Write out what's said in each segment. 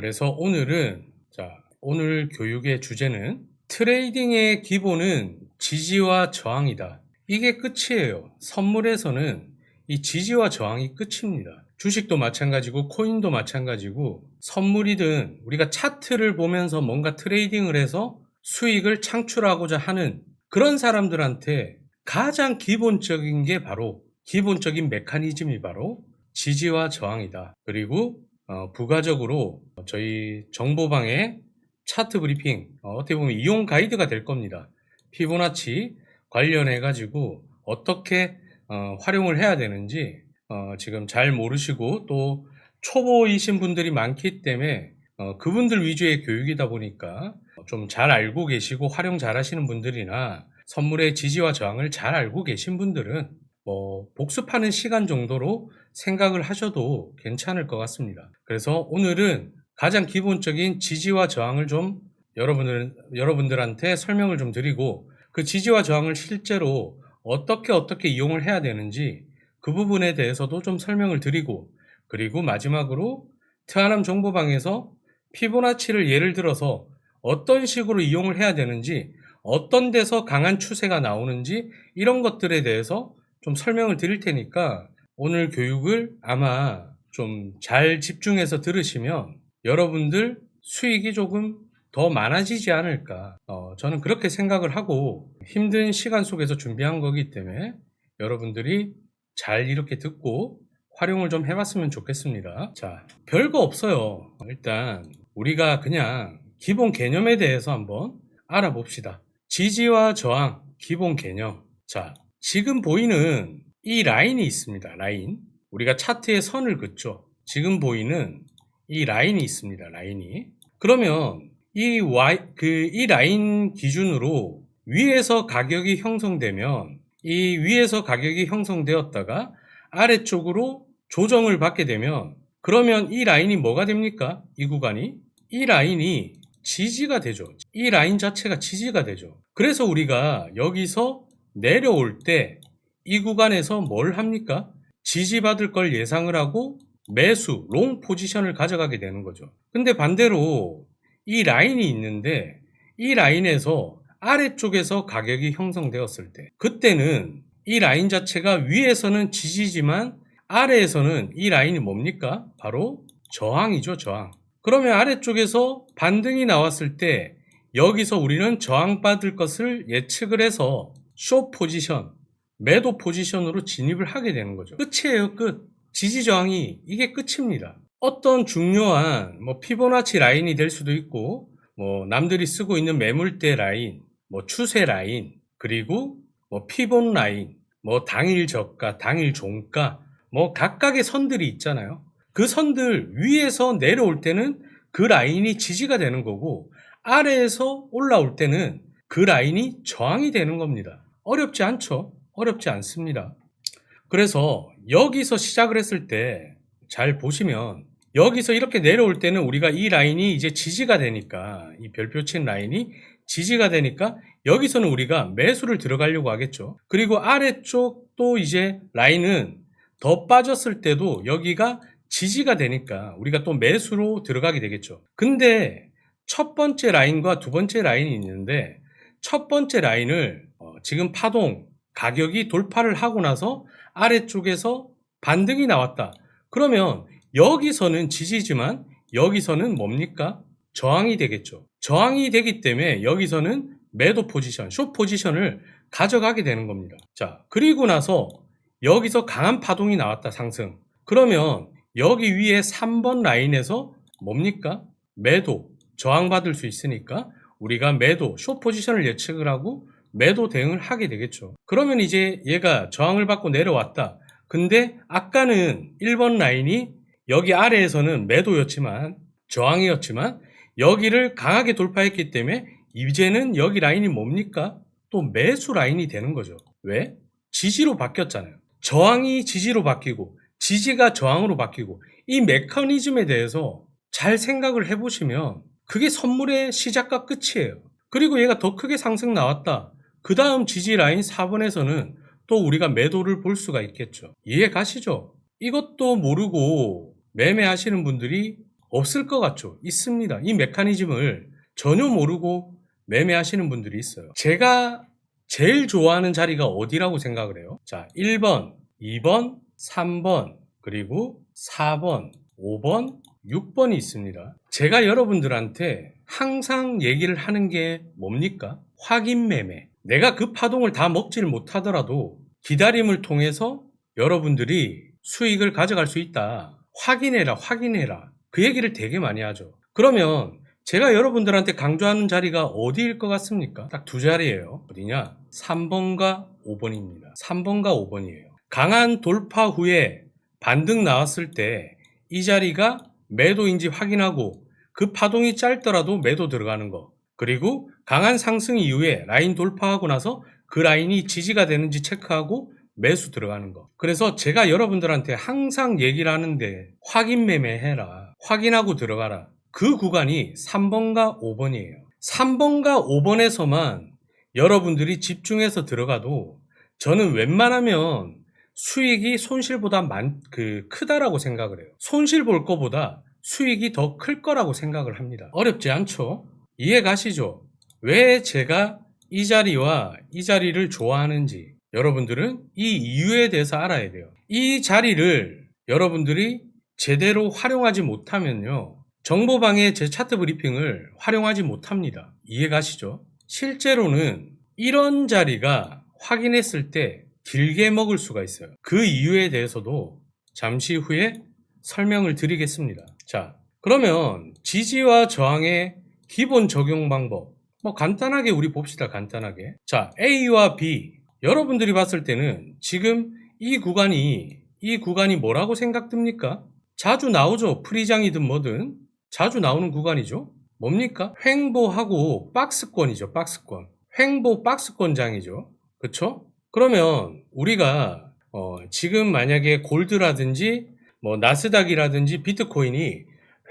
그래서 오늘 교육의 주제는 트레이딩의 기본은 지지와 저항이다. 이게 끝이에요. 선물에서는 이 지지와 저항이 끝입니다. 주식도 마찬가지고 코인도 마찬가지고 선물이든 우리가 차트를 보면서 뭔가 트레이딩을 해서 수익을 창출하고자 하는 그런 사람들한테 가장 기본적인 메커니즘이 바로 지지와 저항이다. 그리고 부가적으로 저희 정보방의 차트 브리핑 어떻게 보면 이용 가이드가 될 겁니다. 피보나치 관련해 가지고 어떻게 활용을 해야 되는지 지금 잘 모르시고 또 초보이신 분들이 많기 때문에 그분들 위주의 교육이다 보니까 좀 잘 알고 계시고 활용 잘 하시는 분들이나 선물의 지지와 저항을 잘 알고 계신 분들은 복습하는 시간 정도로 생각을 하셔도 괜찮을 것 같습니다. 그래서 오늘은 가장 기본적인 지지와 저항을 좀 여러분들한테 설명을 좀 드리고 그 지지와 저항을 실제로 어떻게 이용을 해야 되는지 그 부분에 대해서도 좀 설명을 드리고 그리고 마지막으로 트하남 정보방에서 피보나치를 예를 들어서 어떤 식으로 이용을 해야 되는지 어떤 데서 강한 추세가 나오는지 이런 것들에 대해서 좀 설명을 드릴 테니까 오늘 교육을 아마 좀 잘 집중해서 들으시면 여러분들 수익이 조금 더 많아지지 않을까 저는 그렇게 생각을 하고 힘든 시간 속에서 준비한 거기 때문에 여러분들이 잘 이렇게 듣고 활용을 좀 해봤으면 좋겠습니다. 자, 별거 없어요. 일단 우리가 그냥 기본 개념에 대해서 한번 알아봅시다. 지지와 저항 기본 개념. 자, 지금 보이는 이 라인이 있습니다. 라인. 우리가 차트에 선을 긋죠. 지금 보이는 이 라인이 있습니다. 라인이. 그러면 이 라인 기준으로 위에서 가격이 형성되면 이 위에서 가격이 형성되었다가 아래쪽으로 조정을 받게 되면 그러면 이 라인이 뭐가 됩니까? 이 구간이? 이 라인이 지지가 되죠. 이 라인 자체가 지지가 되죠. 그래서 우리가 여기서 내려올 때 이 구간에서 뭘 합니까? 지지받을 걸 예상을 하고 매수, 롱 포지션을 가져가게 되는 거죠. 근데 반대로 이 라인이 있는데 이 라인에서 아래쪽에서 가격이 형성되었을 때 그때는 이 라인 자체가 위에서는 지지지만 아래에서는 이 라인이 뭡니까? 바로 저항이죠. 저항. 그러면 아래쪽에서 반등이 나왔을 때 여기서 우리는 저항받을 것을 예측을 해서 숏 포지션, 매도 포지션으로 진입을 하게 되는 거죠. 끝이에요. 끝. 지지 저항이 이게 끝입니다. 어떤 중요한 피보나치 라인이 될 수도 있고 남들이 쓰고 있는 매물대 라인, 추세 라인, 그리고 피본 라인, 당일 저가, 당일 종가 각각의 선들이 있잖아요. 그 선들 위에서 내려올 때는 그 라인이 지지가 되는 거고 아래에서 올라올 때는 그 라인이 저항이 되는 겁니다. 어렵지 않죠? 어렵지 않습니다. 그래서 여기서 시작을 했을 때 잘 보시면 여기서 이렇게 내려올 때는 우리가 이 라인이 이제 지지가 되니까 이 별표 친 라인이 지지가 되니까 여기서는 우리가 매수를 들어가려고 하겠죠. 그리고 아래쪽 또 이제 라인은 더 빠졌을 때도 여기가 지지가 되니까 우리가 또 매수로 들어가게 되겠죠. 근데 첫 번째 라인과 두 번째 라인이 있는데 첫 번째 라인을 지금 파동 가격이 돌파를 하고 나서 아래쪽에서 반등이 나왔다. 그러면 여기서는 지지지만 여기서는 뭡니까? 저항이 되겠죠. 저항이 되기 때문에 여기서는 매도 포지션, 숏 포지션을 가져가게 되는 겁니다. 자, 그리고 나서 여기서 강한 파동이 나왔다, 상승. 그러면 여기 위에 3번 라인에서 뭡니까? 매도, 저항받을 수 있으니까 우리가 매도, 숏 포지션을 예측을 하고 매도 대응을 하게 되겠죠. 그러면 이제 얘가 저항을 받고 내려왔다. 근데 아까는 1번 라인이 여기 아래에서는 매도였지만 저항이었지만 여기를 강하게 돌파했기 때문에 이제는 여기 라인이 뭡니까? 또 매수 라인이 되는 거죠. 왜? 지지로 바뀌었잖아요. 저항이 지지로 바뀌고 지지가 저항으로 바뀌고 이 메커니즘에 대해서 잘 생각을 해보시면 그게 선물의 시작과 끝이에요. 그리고 얘가 더 크게 상승 나왔다. 그 다음 지지 라인 4번에서는 또 우리가 매도를 볼 수가 있겠죠. 이해 가시죠? 이것도 모르고 매매하시는 분들이 없을 것 같죠? 있습니다. 이 메커니즘을 전혀 모르고 매매하시는 분들이 있어요. 제가 제일 좋아하는 자리가 어디라고 생각을 해요? 자, 1번, 2번, 3번, 그리고 4번, 5번, 6번이 있습니다. 제가 여러분들한테 항상 얘기를 하는 게 뭡니까? 확인 매매. 내가 그 파동을 다 먹지를 못하더라도 기다림을 통해서 여러분들이 수익을 가져갈 수 있다. 확인해라, 확인해라. 그 얘기를 되게 많이 하죠. 그러면 제가 여러분들한테 강조하는 자리가 어디일 것 같습니까? 딱 두 자리예요. 어디냐? 3번과 5번입니다. 3번과 5번이에요. 강한 돌파 후에 반등 나왔을 때 이 자리가 매도인지 확인하고 그 파동이 짧더라도 매도 들어가는 거. 그리고 강한 상승 이후에 라인 돌파하고 나서 그 라인이 지지가 되는지 체크하고 매수 들어가는 거. 그래서 제가 여러분들한테 항상 얘기를 하는데 확인 매매해라. 확인하고 들어가라. 그 구간이 3번과 5번이에요. 3번과 5번에서만 여러분들이 집중해서 들어가도 저는 웬만하면 수익이 손실보다 크다라고 생각을 해요. 손실 볼 거보다 수익이 더 클 거라고 생각을 합니다. 어렵지 않죠? 이해 가시죠? 왜 제가 이 자리와 이 자리를 좋아하는지 여러분들은 이 이유에 대해서 알아야 돼요. 이 자리를 여러분들이 제대로 활용하지 못하면요. 정보방의 제 차트 브리핑을 활용하지 못합니다. 이해 가시죠? 실제로는 이런 자리가 확인했을 때 길게 먹을 수가 있어요. 그 이유에 대해서도 잠시 후에 설명을 드리겠습니다. 자, 그러면 지지와 저항의 기본 적용 방법. 간단하게 우리 봅시다. 간단하게. 자, A와 B. 여러분들이 봤을 때는 지금 이 구간이 뭐라고 생각됩니까? 자주 나오죠. 프리장이든 뭐든 자주 나오는 구간이죠. 뭡니까? 횡보하고 박스권이죠. 박스권. 횡보 박스권장이죠. 그쵸? 그러면 우리가 지금 만약에 골드라든지 나스닥이라든지 비트코인이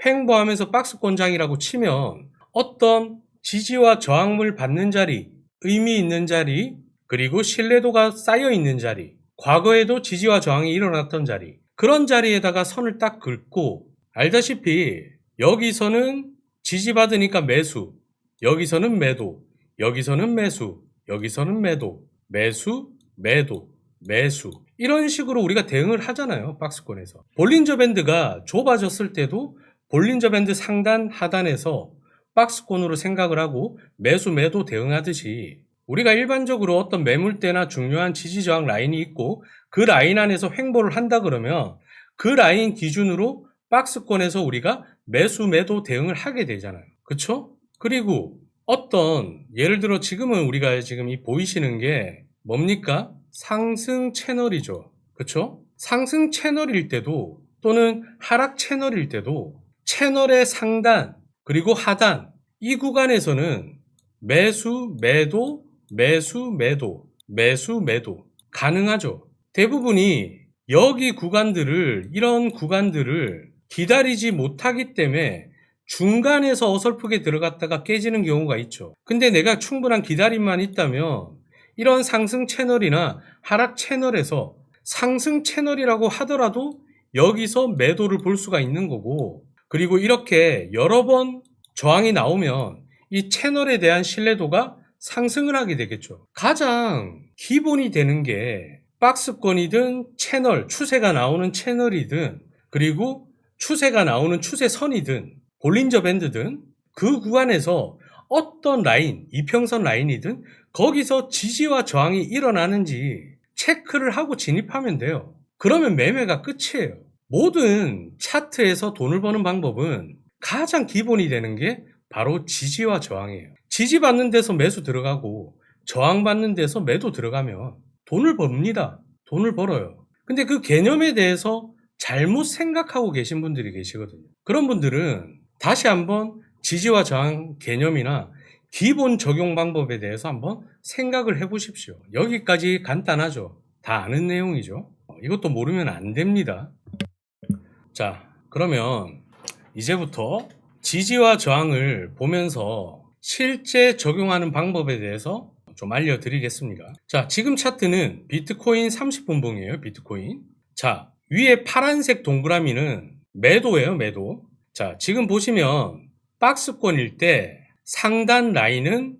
횡보하면서 박스권장이라고 치면 어떤 지지와 저항을 받는 자리, 의미 있는 자리, 그리고 신뢰도가 쌓여 있는 자리, 과거에도 지지와 저항이 일어났던 자리, 그런 자리에다가 선을 딱 긋고, 알다시피 여기서는 지지받으니까 매수, 여기서는 매도, 여기서는 매수, 여기서는 매도, 매수, 매도, 매수, 이런 식으로 우리가 대응을 하잖아요. 박스권에서. 볼린저 밴드가 좁아졌을 때도 볼린저 밴드 상단 하단에서 박스권으로 생각을 하고 매수 매도 대응하듯이 우리가 일반적으로 어떤 매물대나 중요한 지지저항 라인이 있고 그 라인 안에서 횡보를 한다 그러면 그 라인 기준으로 박스권에서 우리가 매수 매도 대응을 하게 되잖아요. 그쵸? 그리고 어떤 예를 들어 지금은 우리가 지금 이 보이시는 게 뭡니까? 상승 채널이죠. 그쵸? 상승 채널일 때도 또는 하락 채널일 때도 채널의 상단 그리고 하단 이 구간에서는 매수 매도 매수 매도 매수 매도 가능하죠. 대부분이 여기 구간들을 이런 구간들을 기다리지 못하기 때문에 중간에서 어설프게 들어갔다가 깨지는 경우가 있죠. 근데 내가 충분한 기다림만 있다면 이런 상승 채널이나 하락 채널에서 상승 채널이라고 하더라도 여기서 매도를 볼 수가 있는 거고, 그리고 이렇게 여러 번 저항이 나오면 이 채널에 대한 신뢰도가 상승을 하게 되겠죠. 가장 기본이 되는 게 박스권이든 채널, 추세가 나오는 채널이든 그리고 추세가 나오는 추세선이든 볼린저 밴드든 그 구간에서 어떤 라인, 이평선 라인이든 거기서 지지와 저항이 일어나는지 체크를 하고 진입하면 돼요. 그러면 매매가 끝이에요. 모든 차트에서 돈을 버는 방법은 가장 기본이 되는 게 바로 지지와 저항이에요. 지지받는 데서 매수 들어가고 저항받는 데서 매도 들어가면 돈을 벌립니다. 돈을 벌어요. 근데 그 개념에 대해서 잘못 생각하고 계신 분들이 계시거든요. 그런 분들은 다시 한번 지지와 저항 개념이나 기본 적용 방법에 대해서 한번 생각을 해보십시오. 여기까지 간단하죠. 다 아는 내용이죠. 이것도 모르면 안 됩니다. 자, 그러면 이제부터 지지와 저항을 보면서 실제 적용하는 방법에 대해서 좀 알려드리겠습니다. 자, 지금 차트는 비트코인 30분봉이에요. 비트코인. 자, 위에 파란색 동그라미는 매도예요. 매도. 자, 지금 보시면 박스권일 때 상단 라인은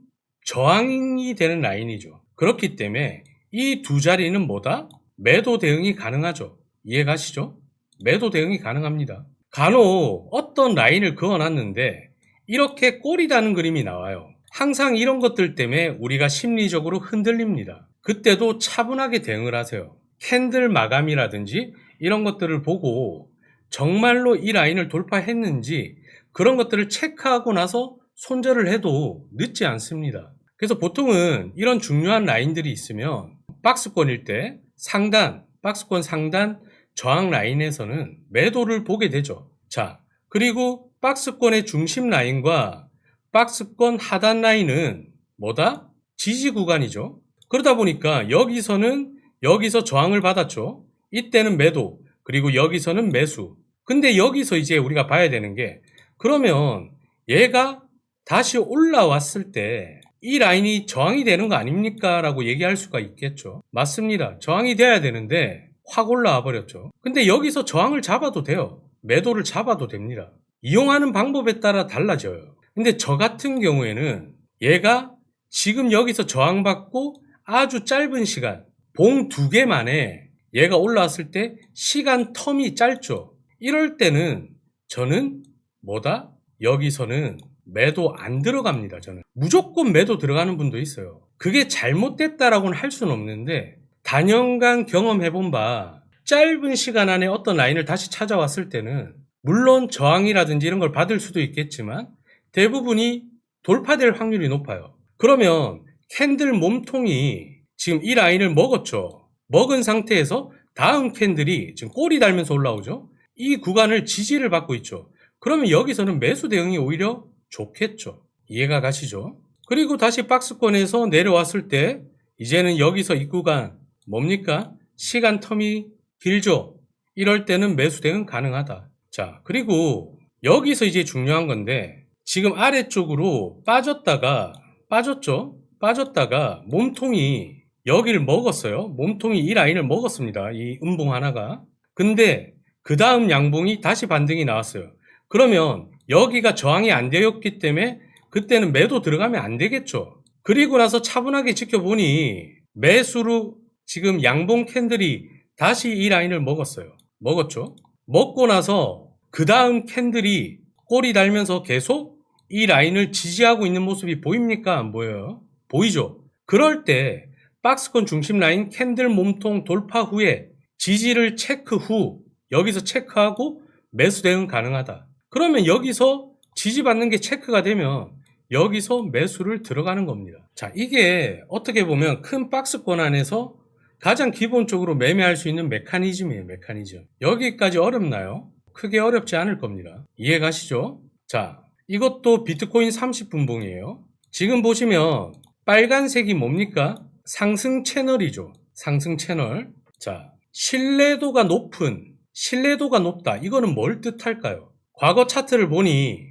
저항이 되는 라인이죠. 그렇기 때문에 이 두 자리는 뭐다? 매도 대응이 가능하죠. 이해가시죠? 매도 대응이 가능합니다. 간혹 어떤 라인을 그어놨는데 이렇게 꼬리 다는 그림이 나와요. 항상 이런 것들 때문에 우리가 심리적으로 흔들립니다. 그때도 차분하게 대응을 하세요. 캔들 마감이라든지 이런 것들을 보고 정말로 이 라인을 돌파했는지 그런 것들을 체크하고 나서 손절을 해도 늦지 않습니다. 그래서 보통은 이런 중요한 라인들이 있으면 박스권일 때 상단, 박스권 상단 저항 라인에서는 매도를 보게 되죠. 자, 그리고 박스권의 중심 라인과 박스권 하단 라인은 뭐다? 지지 구간이죠. 그러다 보니까 여기서 저항을 받았죠. 이때는 매도, 그리고 여기서는 매수. 근데 여기서 이제 우리가 봐야 되는 게, 그러면 얘가 다시 올라왔을 때 이 라인이 저항이 되는 거 아닙니까? 라고 얘기할 수가 있겠죠. 맞습니다. 저항이 돼야 되는데 확 올라와 버렸죠. 근데 여기서 저항을 잡아도 돼요. 매도를 잡아도 됩니다. 이용하는 방법에 따라 달라져요. 근데 저 같은 경우에는 얘가 지금 여기서 저항받고 아주 짧은 시간, 봉 2개 만에 얘가 올라왔을 때 시간 텀이 짧죠. 이럴 때는 저는 뭐다? 여기서는 매도 안 들어갑니다. 저는 무조건 매도 들어가는 분도 있어요. 그게 잘못됐다라고는 할 수는 없는데 단연간 경험해본 바 짧은 시간 안에 어떤 라인을 다시 찾아왔을 때는 물론 저항이라든지 이런 걸 받을 수도 있겠지만 대부분이 돌파될 확률이 높아요. 그러면 캔들 몸통이 지금 이 라인을 먹었죠. 먹은 상태에서 다음 캔들이 지금 꼬리 달면서 올라오죠. 이 구간을 지지를 받고 있죠. 그러면 여기서는 매수 대응이 오히려 좋겠죠. 이해가 가시죠? 그리고 다시 박스권에서 내려왔을 때 이제는 여기서 이 구간 뭡니까? 시간 텀이 길죠. 이럴 때는 매수 대응 가능하다. 자, 그리고 여기서 이제 중요한 건데 지금 아래쪽으로 빠졌죠? 빠졌다가 몸통이 여기를 먹었어요. 몸통이 이 라인을 먹었습니다. 이 음봉 하나가. 근데 그 다음 양봉이 다시 반등이 나왔어요. 그러면 여기가 저항이 안 되었기 때문에 그때는 매도 들어가면 안 되겠죠. 그리고 나서 차분하게 지켜보니 매수로 지금 양봉 캔들이 다시 이 라인을 먹었어요. 먹었죠. 먹고 나서 그 다음 캔들이 꼬리 달면서 계속 이 라인을 지지하고 있는 모습이 보입니까? 안 보여요? 보이죠? 그럴 때 박스권 중심 라인 캔들 몸통 돌파 후에 지지를 체크 후 여기서 체크하고 매수 대응 가능하다. 그러면 여기서 지지받는 게 체크가 되면 여기서 매수를 들어가는 겁니다. 자, 이게 어떻게 보면 큰 박스권 안에서 가장 기본적으로 매매할 수 있는 메커니즘이에요. 메커니즘. 여기까지 어렵나요? 크게 어렵지 않을 겁니다. 이해 가시죠? 자, 이것도 비트코인 30분봉이에요. 지금 보시면 빨간색이 뭡니까? 상승 채널이죠. 상승 채널. 자, 신뢰도가 높다. 이거는 뭘 뜻할까요? 과거 차트를 보니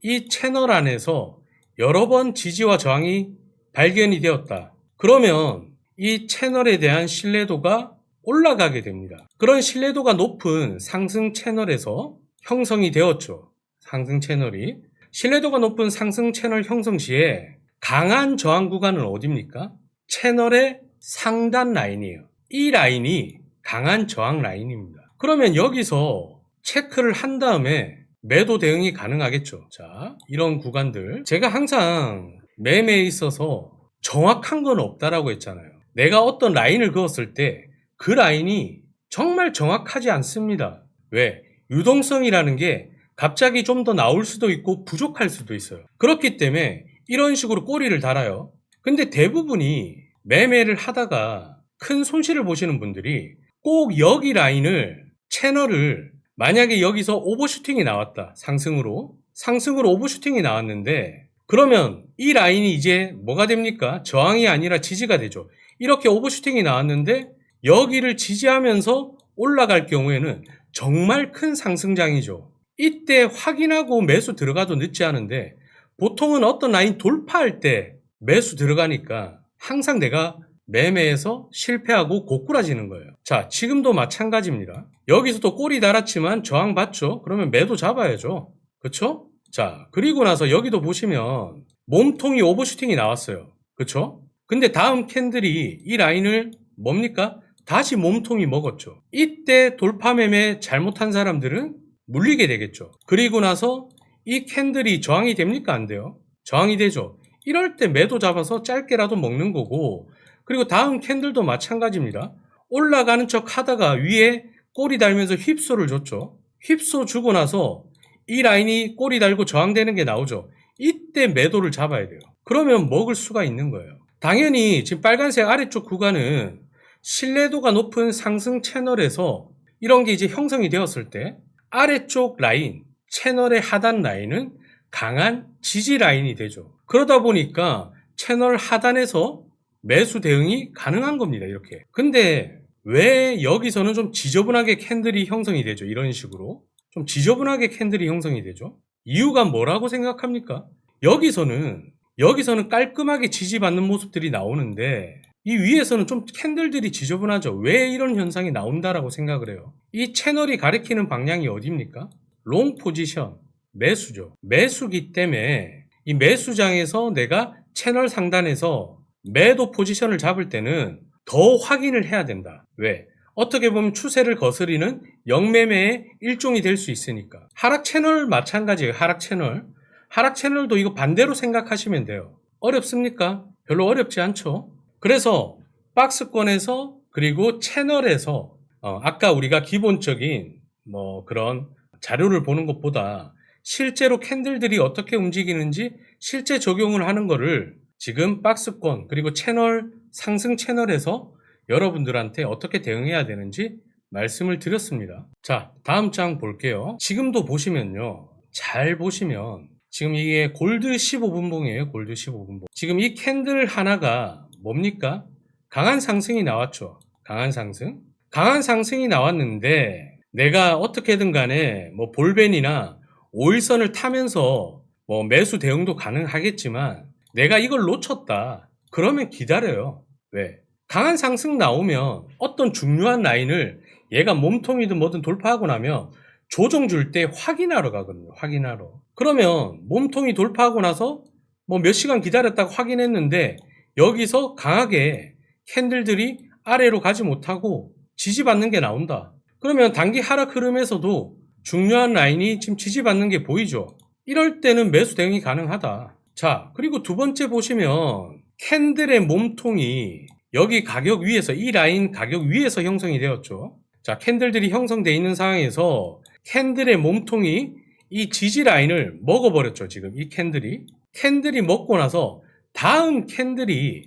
이 채널 안에서 여러 번 지지와 저항이 발견이 되었다. 그러면 이 채널에 대한 신뢰도가 올라가게 됩니다. 그런 신뢰도가 높은 상승 채널에서 형성이 되었죠. 상승 채널이. 신뢰도가 높은 상승 채널 형성 시에 강한 저항 구간은 어디입니까? 채널의 상단 라인이에요. 이 라인이 강한 저항 라인입니다. 그러면 여기서 체크를 한 다음에 매도 대응이 가능하겠죠. 자, 이런 구간들. 제가 항상 매매에 있어서 정확한 건 없다라고 했잖아요. 내가 어떤 라인을 그었을 때 그 라인이 정말 정확하지 않습니다. 왜? 유동성이라는 게 갑자기 좀 더 나올 수도 있고 부족할 수도 있어요. 그렇기 때문에 이런 식으로 꼬리를 달아요. 근데 대부분이 매매를 하다가 큰 손실을 보시는 분들이 꼭 여기 라인을, 채널을 만약에 여기서 오버슈팅이 나왔다. 상승으로 오버슈팅이 나왔는데 그러면 이 라인이 이제 뭐가 됩니까? 저항이 아니라 지지가 되죠. 이렇게 오버슈팅이 나왔는데 여기를 지지하면서 올라갈 경우에는 정말 큰 상승장이죠. 이때 확인하고 매수 들어가도 늦지 않은데 보통은 어떤 라인 돌파할 때 매수 들어가니까 항상 내가 매매에서 실패하고 고꾸라지는 거예요. 자, 지금도 마찬가지입니다. 여기서도 꼬리 달았지만 저항 받죠? 그러면 매도 잡아야죠. 그쵸? 자, 그리고 나서 여기도 보시면 몸통이 오버슈팅이 나왔어요. 그쵸? 근데 다음 캔들이 이 라인을 뭡니까? 다시 몸통이 먹었죠. 이때 돌파 매매 잘못한 사람들은 물리게 되겠죠. 그리고 나서 이 캔들이 저항이 됩니까? 안 돼요? 저항이 되죠. 이럴 때 매도 잡아서 짧게라도 먹는 거고, 그리고 다음 캔들도 마찬가지입니다. 올라가는 척 하다가 위에 꼬리 달면서 휩소를 줬죠. 휩소 주고 나서 이 라인이 꼬리 달고 저항되는 게 나오죠. 이때 매도를 잡아야 돼요. 그러면 먹을 수가 있는 거예요. 당연히 지금 빨간색 아래쪽 구간은 신뢰도가 높은 상승 채널에서 이런 게 이제 형성이 되었을 때 아래쪽 라인, 채널의 하단 라인은 강한 지지 라인이 되죠. 그러다 보니까 채널 하단에서 매수 대응이 가능한 겁니다. 이렇게. 근데 왜 여기서는 좀 지저분하게 캔들이 형성이 되죠? 이런 식으로. 좀 지저분하게 캔들이 형성이 되죠? 이유가 뭐라고 생각합니까? 여기서는 깔끔하게 지지받는 모습들이 나오는데 이 위에서는 좀 캔들들이 지저분하죠. 왜 이런 현상이 나온다라고 생각을 해요? 이 채널이 가리키는 방향이 어디입니까? 롱 포지션, 매수죠. 매수기 때문에 이 매수장에서 내가 채널 상단에서 매도 포지션을 잡을 때는 더 확인을 해야 된다. 왜? 어떻게 보면 추세를 거스리는 영매매의 일종이 될 수 있으니까. 하락 채널 마찬가지예요. 하락 채널. 하락 채널도 이거 반대로 생각하시면 돼요. 어렵습니까? 별로 어렵지 않죠? 그래서 박스권에서 그리고 채널에서 아까 우리가 기본적인 그런 자료를 보는 것보다 실제로 캔들들이 어떻게 움직이는지 실제 적용을 하는 거를 지금 박스권 그리고 채널 상승 채널에서 여러분들한테 어떻게 대응해야 되는지 말씀을 드렸습니다. 자, 다음 장 볼게요. 지금도 보시면요. 잘 보시면 지금 이게 골드 15분봉이에요. 골드 15분봉. 지금 이 캔들 하나가 뭡니까? 강한 상승이 나왔죠. 강한 상승. 강한 상승이 나왔는데 내가 어떻게든 간에 볼벤이나 5일선을 타면서 매수 대응도 가능하겠지만 내가 이걸 놓쳤다. 그러면 기다려요. 왜? 강한 상승 나오면 어떤 중요한 라인을 얘가 몸통이든 뭐든 돌파하고 나면 조정 줄 때 확인하러 가거든요. 확인하러. 그러면 몸통이 돌파하고 나서 몇 시간 기다렸다가 확인했는데 여기서 강하게 캔들들이 아래로 가지 못하고 지지받는 게 나온다. 그러면 단기 하락 흐름에서도 중요한 라인이 지금 지지받는 게 보이죠. 이럴 때는 매수 대응이 가능하다. 자, 그리고 두 번째 보시면 캔들의 몸통이 여기 가격 위에서 이 라인 가격 위에서 형성이 되었죠. 자, 캔들들이 형성되어 있는 상황에서 캔들의 몸통이 이 지지 라인을 먹어버렸죠. 지금 이 캔들이 먹고 나서 다음 캔들이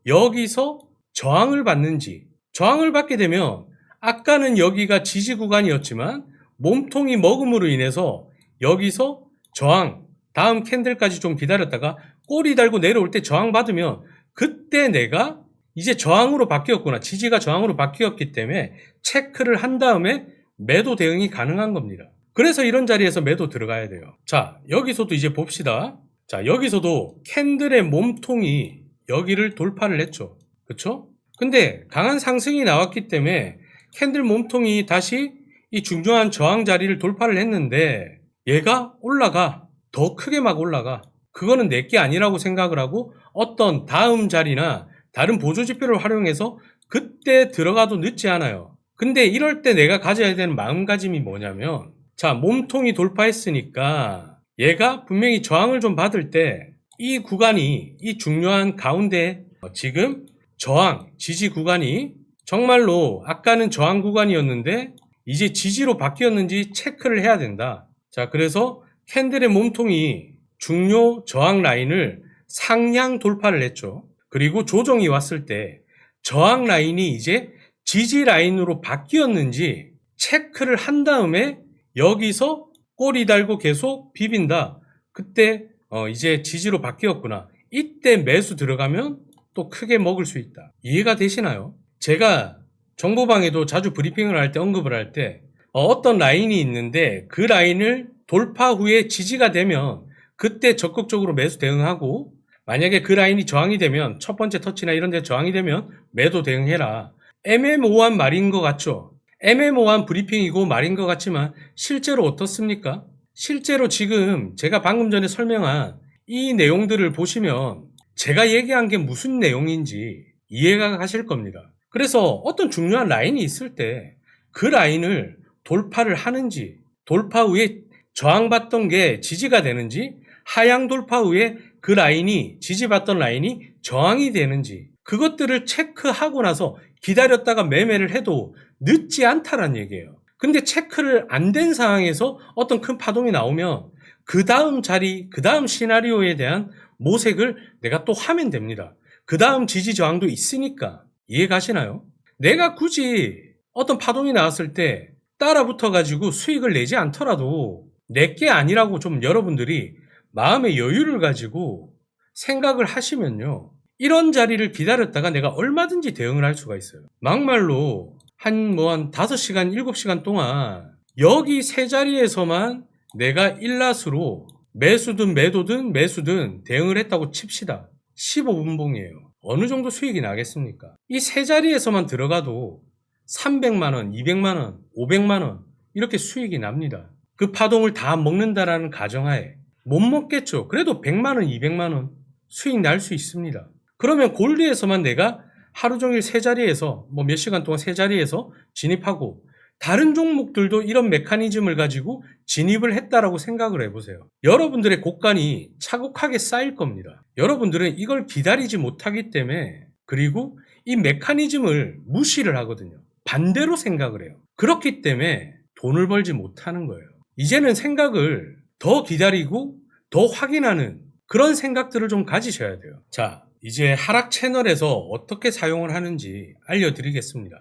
여기서 저항을 받는지, 저항을 받게 되면 아까는 여기가 지지 구간이었지만 몸통이 먹음으로 인해서 여기서 저항, 다음 캔들까지 좀 기다렸다가 꼬리 달고 내려올 때 저항 받으면 그때 내가 이제 저항으로 바뀌었구나. 지지가 저항으로 바뀌었기 때문에 체크를 한 다음에 매도 대응이 가능한 겁니다. 그래서 이런 자리에서 매도 들어가야 돼요. 자, 여기서도 이제 봅시다. 자, 여기서도 캔들의 몸통이 여기를 돌파를 했죠. 그쵸? 근데 강한 상승이 나왔기 때문에 캔들 몸통이 다시 이 중요한 저항 자리를 돌파를 했는데 얘가 올라가. 더 크게 막 올라가. 그거는 내게 아니라고 생각을 하고 어떤 다음 자리나 다른 보조지표를 활용해서 그때 들어가도 늦지 않아요. 근데 이럴 때 내가 가져야 되는 마음가짐이 뭐냐면 자, 몸통이 돌파했으니까 얘가 분명히 저항을 좀 받을 때 이 구간이 이 중요한 가운데 지금 저항, 지지 구간이 정말로 아까는 저항 구간이었는데 이제 지지로 바뀌었는지 체크를 해야 된다. 자, 그래서 캔들의 몸통이 중요 저항 라인을 상향 돌파를 했죠. 그리고 조정이 왔을 때 저항 라인이 이제 지지 라인으로 바뀌었는지 체크를 한 다음에 여기서 꼬리 달고 계속 비빈다. 그때 이제 지지로 바뀌었구나. 이때 매수 들어가면 또 크게 먹을 수 있다. 이해가 되시나요? 제가 정보방에도 자주 브리핑을 할 때 언급을 할 때 어떤 라인이 있는데 그 라인을 돌파 후에 지지가 되면 그때 적극적으로 매수 대응하고 만약에 그 라인이 저항이 되면 첫 번째 터치나 이런 데 저항이 되면 매도 대응해라. 애매모호한 말인 것 같죠? 애매모호한 브리핑이고 말인 것 같지만 실제로 어떻습니까? 실제로 지금 제가 방금 전에 설명한 이 내용들을 보시면 제가 얘기한 게 무슨 내용인지 이해가 가실 겁니다. 그래서 어떤 중요한 라인이 있을 때 그 라인을 돌파를 하는지, 돌파 후에 저항받던 게 지지가 되는지, 하향 돌파 후에 그 라인이, 지지받던 라인이 저항이 되는지, 그것들을 체크하고 나서 기다렸다가 매매를 해도 늦지 않다란 얘기예요. 근데 체크를 안 된 상황에서 어떤 큰 파동이 나오면 그 다음 자리, 그 다음 시나리오에 대한 모색을 내가 또 하면 됩니다. 그 다음 지지 저항도 있으니까. 이해 가시나요? 내가 굳이 어떤 파동이 나왔을 때 따라 붙어가지고 수익을 내지 않더라도 내게 아니라고 좀 여러분들이 마음의 여유를 가지고 생각을 하시면요. 이런 자리를 기다렸다가 내가 얼마든지 대응을 할 수가 있어요. 막말로 한 5시간, 7시간 동안 여기 세 자리에서만 내가 일낫으로 매수든 매도든 매수든 대응을 했다고 칩시다. 15분봉이에요. 어느 정도 수익이 나겠습니까? 이 세 자리에서만 들어가도 300만원, 200만원, 500만원 이렇게 수익이 납니다. 그 파동을 다 먹는다라는 가정하에 못 먹겠죠. 그래도 100만원, 200만원 수익 날 수 있습니다. 그러면 골드에서만 내가 하루 종일 세 자리에서 몇 시간 동안 세 자리에서 진입하고 다른 종목들도 이런 메커니즘을 가지고 진입을 했다라고 생각을 해보세요. 여러분들의 곡간이 차곡하게 쌓일 겁니다. 여러분들은 이걸 기다리지 못하기 때문에 그리고 이 메커니즘을 무시를 하거든요. 반대로 생각을 해요. 그렇기 때문에 돈을 벌지 못하는 거예요. 이제는 생각을 더 기다리고 더 확인하는 그런 생각들을 좀 가지셔야 돼요. 자, 이제 하락 채널에서 어떻게 사용을 하는지 알려드리겠습니다.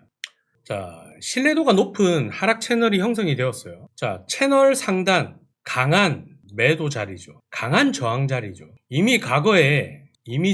자, 신뢰도가 높은 하락 채널이 형성이 되었어요. 자, 채널 상단 강한 매도 자리죠. 강한 저항 자리죠. 이미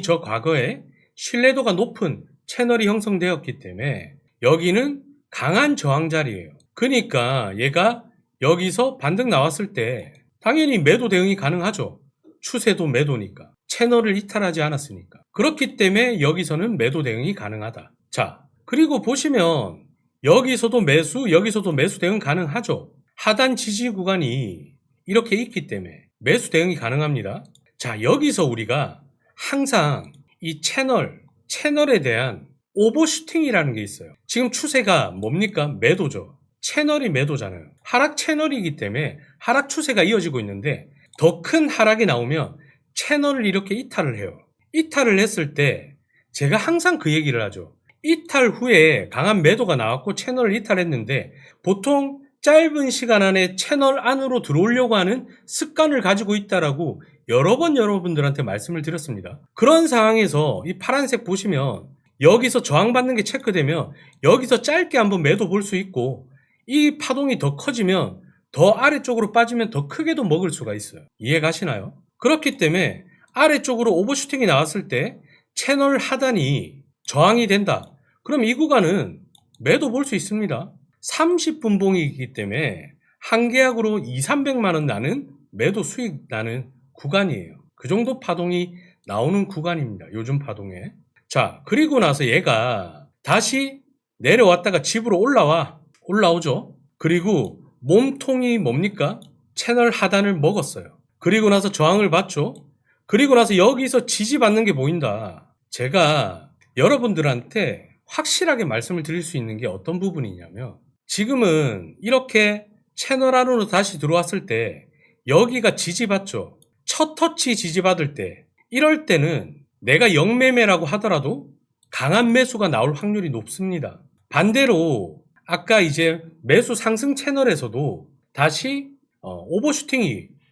저 과거에 신뢰도가 높은 채널이 형성되었기 때문에 여기는 강한 저항 자리예요. 그러니까 얘가 여기서 반등 나왔을 때 당연히 매도 대응이 가능하죠. 추세도 매도니까. 채널을 이탈하지 않았으니까. 그렇기 때문에 여기서는 매도 대응이 가능하다. 자, 그리고 보시면 여기서도 매수 대응 가능하죠. 하단 지지 구간이 이렇게 있기 때문에 매수 대응이 가능합니다. 자, 여기서 우리가 항상 이 채널에 대한 오버슈팅이라는 게 있어요. 지금 추세가 뭡니까? 매도죠. 채널이 매도잖아요. 하락 채널이기 때문에 하락 추세가 이어지고 있는데 더 큰 하락이 나오면 채널을 이렇게 이탈을 해요. 이탈을 했을 때 제가 항상 그 얘기를 하죠. 이탈 후에 강한 매도가 나왔고 채널을 이탈했는데 보통 짧은 시간 안에 채널 안으로 들어오려고 하는 습관을 가지고 있다라고 여러 번 여러분들한테 말씀을 드렸습니다. 그런 상황에서 이 파란색 보시면 여기서 저항받는 게 체크되면 여기서 짧게 한번 매도 볼 수 있고 이 파동이 더 커지면 더 아래쪽으로 빠지면 더 크게도 먹을 수가 있어요. 이해 가시나요? 그렇기 때문에 아래쪽으로 오버슈팅이 나왔을 때 채널 하단이 저항이 된다. 그럼 이 구간은 매도 볼 수 있습니다. 30분봉이기 때문에 한 계약으로 200~300만 원 나는 매도 수익 나는 구간이에요. 그 정도 파동이 나오는 구간입니다. 요즘 파동에. 자, 그리고 나서 얘가 다시 내려왔다가 집으로 올라오죠. 그리고 몸통이 뭡니까? 채널 하단을 먹었어요. 그리고 나서 저항을 받죠. 그리고 나서 여기서 지지받는 게 보인다. 제가 여러분들한테 확실하게 말씀을 드릴 수 있는 게 어떤 부분이냐면 지금은 이렇게 채널 안으로 다시 들어왔을 때 여기가 지지받죠. 첫 터치 지지받을 때 이럴 때는 내가 영매매라고 하더라도 강한 매수가 나올 확률이 높습니다. 반대로 아까 이제 매수 상승 채널에서도 다시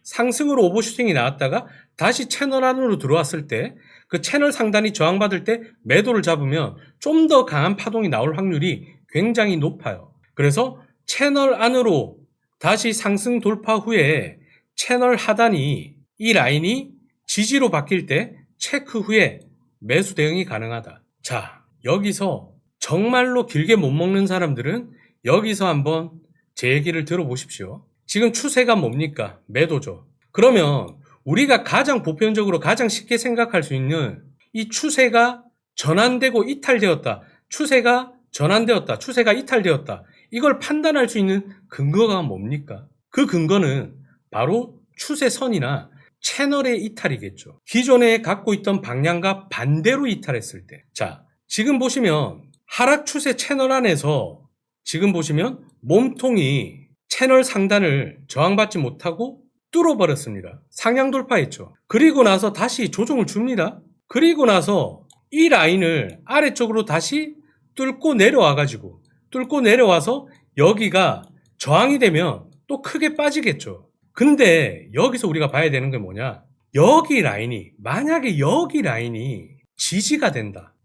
상승으로 오버슈팅이 나왔다가 다시 채널 안으로 들어왔을 때 그 채널 상단이 저항받을 때 매도를 잡으면 좀 더 강한 파동이 나올 확률이 굉장히 높아요. 그래서 채널 안으로 다시 상승 돌파 후에 채널 하단이 이 라인이 지지로 바뀔 때 체크 후에 매수 대응이 가능하다. 자, 여기서 정말로 길게 못 먹는 사람들은 여기서 한번 제 얘기를 들어보십시오. 지금 추세가 뭡니까? 매도죠. 그러면 우리가 가장 보편적으로 가장 쉽게 생각할 수 있는 이 추세가 전환되고 이탈되었다. 추세가 전환되었다. 추세가 이탈되었다. 이걸 판단할 수 있는 근거가 뭡니까? 그 근거는 바로 추세선이나 채널의 이탈이겠죠. 기존에 갖고 있던 방향과 반대로 이탈했을 때. 자, 지금 보시면 하락 추세 채널 안에서 지금 보시면 몸통이 채널 상단을 저항받지 못하고 뚫어버렸습니다. 상향 돌파했죠. 그리고 나서 다시 조정을 줍니다. 그리고 나서 이 라인을 아래쪽으로 다시 뚫고 내려와서 여기가 저항이 되면 또 크게 빠지겠죠. 근데 여기서 우리가 봐야 되는 게 뭐냐? 만약에 여기 라인이 지지가 된다.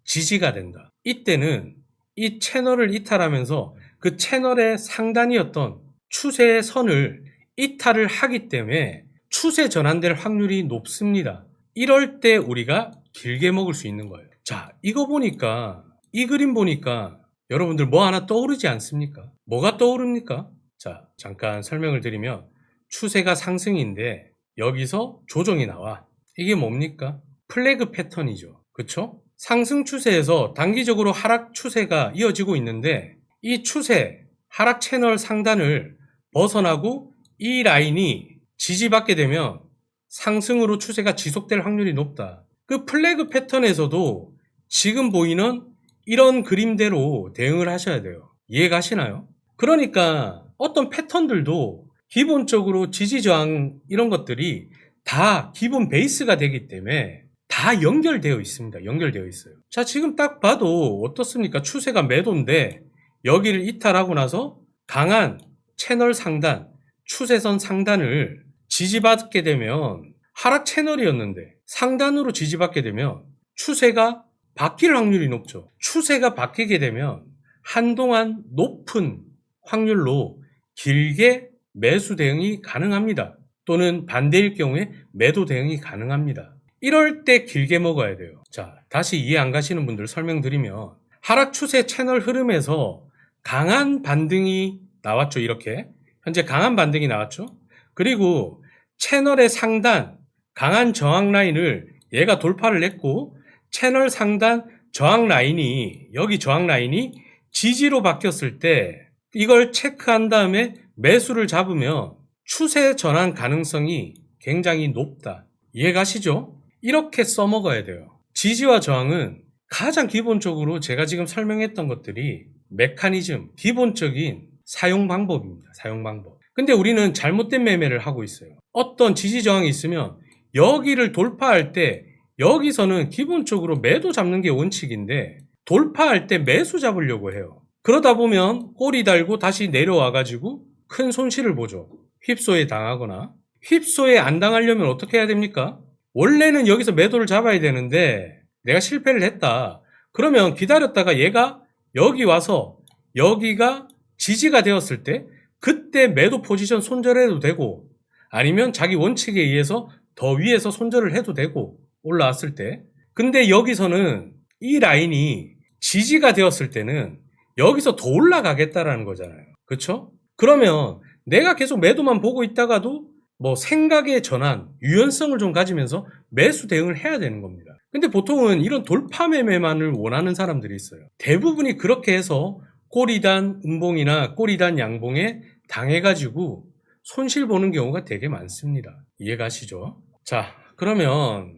이때는 이 채널을 이탈하면서 그 채널의 상단이었던 추세의 선을 이탈을 하기 때문에 추세 전환될 확률이 높습니다. 이럴 때 우리가 길게 먹을 수 있는 거예요. 자, 이 그림 보니까 여러분들 뭐 하나 떠오르지 않습니까? 뭐가 떠오릅니까? 자, 잠깐 설명을 드리면 추세가 상승인데 여기서 조정이 나와. 이게 뭡니까? 플래그 패턴이죠. 그쵸? 상승 추세에서 단기적으로 하락 추세가 이어지고 있는데 이 추세, 하락 채널 상단을 벗어나고 이 라인이 지지받게 되면 상승으로 추세가 지속될 확률이 높다. 그 플래그 패턴에서도 지금 보이는 이런 그림대로 대응을 하셔야 돼요. 이해가시나요? 그러니까 어떤 패턴들도 기본적으로 지지 저항 이런 것들이 다 기본 베이스가 되기 때문에 다 연결되어 있습니다. 연결되어 있어요. 자, 지금 딱 봐도 어떻습니까? 추세가 매도인데 여기를 이탈하고 나서 강한 채널 상단, 추세선 상단을 지지받게 되면 하락 채널이었는데 상단으로 지지받게 되면 추세가 바뀔 확률이 높죠. 추세가 바뀌게 되면 한동안 높은 확률로 길게 매수 대응이 가능합니다. 또는 반대일 경우에 매도 대응이 가능합니다. 이럴 때 길게 먹어야 돼요. 자, 다시 이해 안 가시는 분들 설명드리면 하락 추세 채널 흐름에서 강한 반등이 나왔죠. 이렇게 현재 강한 반등이 나왔죠. 그리고 채널의 상단 강한 저항 라인을 얘가 돌파를 했고 채널 상단 저항 라인이 여기 저항 라인이 지지로 바뀌었을 때 이걸 체크한 다음에 매수를 잡으면 추세 전환 가능성이 굉장히 높다. 이해가시죠? 이렇게 써먹어야 돼요. 지지와 저항은 가장 기본적으로 제가 지금 설명했던 것들이 메커니즘, 기본적인 사용 방법입니다. 사용 방법. 근데 우리는 잘못된 매매를 하고 있어요. 어떤 지지 저항이 있으면 여기를 돌파할 때 여기서는 기본적으로 매도 잡는 게 원칙인데 돌파할 때 매수 잡으려고 해요. 그러다 보면 꼬리 달고 다시 내려와가지고 큰 손실을 보죠. 휩소에 당하거나. 휩소에 안 당하려면 어떻게 해야 됩니까? 원래는 여기서 매도를 잡아야 되는데 내가 실패를 했다. 그러면 기다렸다가 얘가 여기 와서 여기가 지지가 되었을 때 그때 매도 포지션 손절해도 되고 아니면 자기 원칙에 의해서 더 위에서 손절을 해도 되고 올라왔을 때. 근데 여기서는 이 라인이 지지가 되었을 때는 여기서 더 올라가겠다라는 거잖아요. 그쵸? 그러면 내가 계속 매도만 보고 있다가도 뭐 생각의 전환, 유연성을 좀 가지면서 매수 대응을 해야 되는 겁니다. 근데 보통은 이런 돌파 매매만을 원하는 사람들이 있어요. 대부분이 그렇게 해서 꼬리단 음봉이나 꼬리단 양봉에 당해가지고 손실 보는 경우가 되게 많습니다. 이해가시죠? 자, 그러면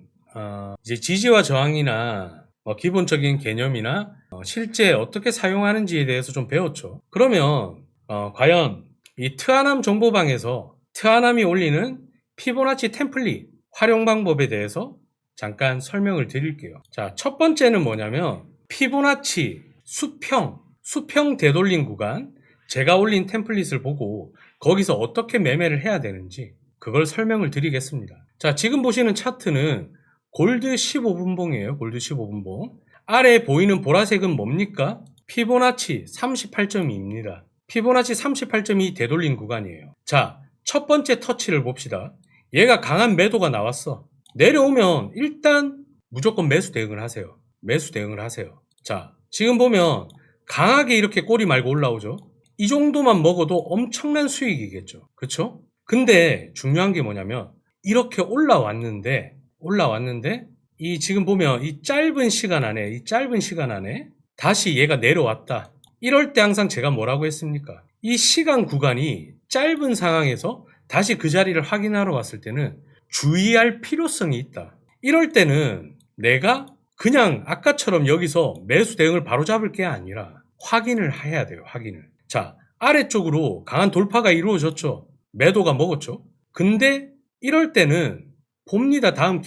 이제 지지와 저항이나 기본적인 개념이나 실제 어떻게 사용하는지에 대해서 좀 배웠죠. 그러면 과연 이 트하남 정보방에서 트하남이 올리는 피보나치 템플릿 활용 방법에 대해서 잠깐 설명을 드릴게요. 자, 첫 번째는 뭐냐면 피보나치 수평 되돌림 구간 제가 올린 템플릿을 보고 거기서 어떻게 매매를 해야 되는지 그걸 설명을 드리겠습니다. 자, 지금 보시는 차트는 골드 15분봉이에요. 골드 15분봉. 아래에 보이는 보라색은 뭡니까? 피보나치 38.2입니다. 피보나치 38.2 되돌림 구간이에요. 자, 첫 번째 터치를 봅시다. 얘가 강한 매도가 나왔어. 내려오면 일단 무조건 매수 대응을 하세요. 매수 대응을 하세요. 자, 지금 보면 강하게 이렇게 꼬리 말고 올라오죠. 이 정도만 먹어도 엄청난 수익이겠죠. 그쵸? 근데 중요한 게 뭐냐면 이렇게 올라왔는데 이 지금 보면 이 짧은 시간 안에 다시 얘가 내려왔다. 이럴 때 항상 제가 뭐라고 했습니까? 이 시간 구간이 짧은 상황에서 다시 그 자리를 확인하러 왔을 때는 주의할 필요성이 있다. 이럴 때는 내가 그냥 아까처럼 여기서 매수 대응을 바로 잡을 게 아니라 확인을 해야 돼요. 확인을. 자, 아래쪽으로 강한 돌파가 이루어졌죠. 매도가 먹었죠. 근데 이럴 때는 봅니다. 다음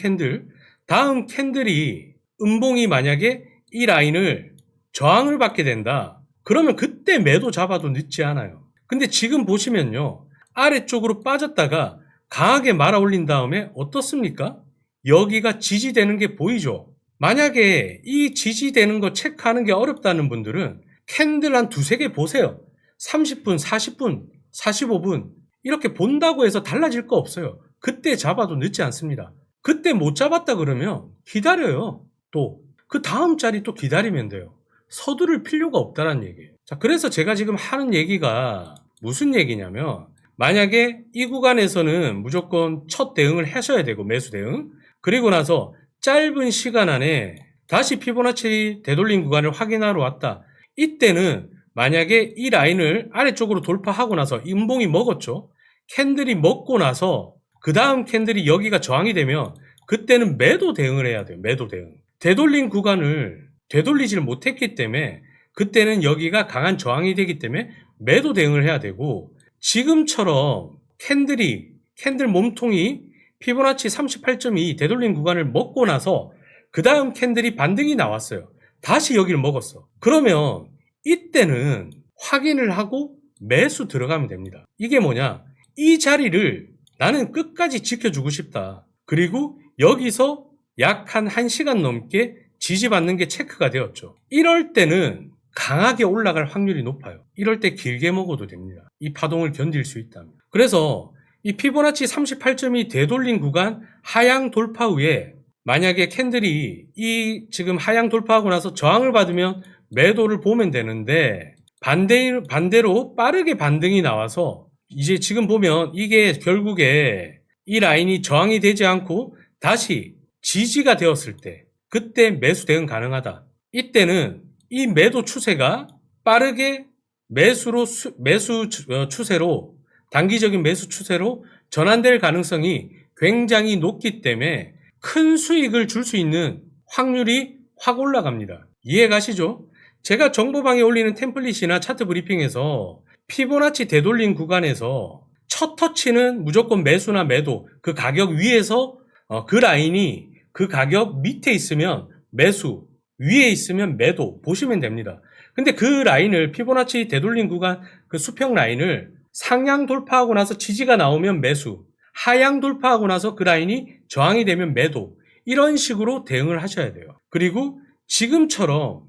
캔들이 음봉이 만약에 이 라인을 저항을 받게 된다. 그러면 그때 매도 잡아도 늦지 않아요. 근데 지금 보시면요. 아래쪽으로 빠졌다가 강하게 말아 올린 다음에 어떻습니까? 여기가 지지되는 게 보이죠? 만약에 이 지지되는 거 체크하는 게 어렵다는 분들은 캔들 한 두세 개 보세요. 30분, 40분, 45분 이렇게 본다고 해서 달라질 거 없어요. 그때 잡아도 늦지 않습니다. 그때 못 잡았다 그러면 기다려요. 또 그 다음 자리 또 기다리면 돼요. 서두를 필요가 없다는 얘기예요. 자, 그래서 제가 지금 하는 얘기가 무슨 얘기냐면 만약에 이 구간에서는 무조건 첫 대응을 하셔야 되고 매수 대응 그리고 나서 짧은 시간 안에 다시 피보나치 되돌림 구간을 확인하러 왔다. 이때는 만약에 이 라인을 아래쪽으로 돌파하고 나서 음봉이 먹었죠. 캔들이 먹고 나서 그 다음 캔들이 여기가 저항이 되면 그때는 매도 대응을 해야 돼요. 매도 대응. 되돌린 구간을 되돌리지를 못했기 때문에 그때는 여기가 강한 저항이 되기 때문에 매도 대응을 해야 되고 지금처럼 캔들 몸통이 피보나치 38.2 되돌린 구간을 먹고 나서 그 다음 캔들이 반등이 나왔어요. 다시 여기를 먹었어. 그러면 이때는 확인을 하고 매수 들어가면 됩니다. 이게 뭐냐? 이 자리를 나는 끝까지 지켜주고 싶다. 그리고 여기서 약 한 1시간 넘게 지지받는 게 체크가 되었죠. 이럴 때는 강하게 올라갈 확률이 높아요. 이럴 때 길게 먹어도 됩니다. 이 파동을 견딜 수 있다면. 그래서 이 피보나치 38.2 되돌린 구간 하향 돌파 후에 만약에 캔들이 이 지금 하향 돌파하고 나서 저항을 받으면 매도를 보면 되는데 반대로 빠르게 반등이 나와서 이제 지금 보면 이게 결국에 이 라인이 저항이 되지 않고 다시 지지가 되었을 때 그때 매수 대응 가능하다. 이때는 이 매도 추세가 빠르게 매수 추세로 단기적인 매수 추세로 전환될 가능성이 굉장히 높기 때문에 큰 수익을 줄 수 있는 확률이 확 올라갑니다. 이해 가시죠? 제가 정보방에 올리는 템플릿이나 차트 브리핑에서 피보나치 되돌린 구간에서 첫 터치는 무조건 매수나 매도, 그 가격 위에서 그 라인이 그 가격 밑에 있으면 매수, 위에 있으면 매도 보시면 됩니다. 근데 그 라인을 피보나치 되돌린 구간 그 수평 라인을 상향 돌파하고 나서 지지가 나오면 매수, 하향 돌파하고 나서 그 라인이 저항이 되면 매도 이런 식으로 대응을 하셔야 돼요. 그리고 지금처럼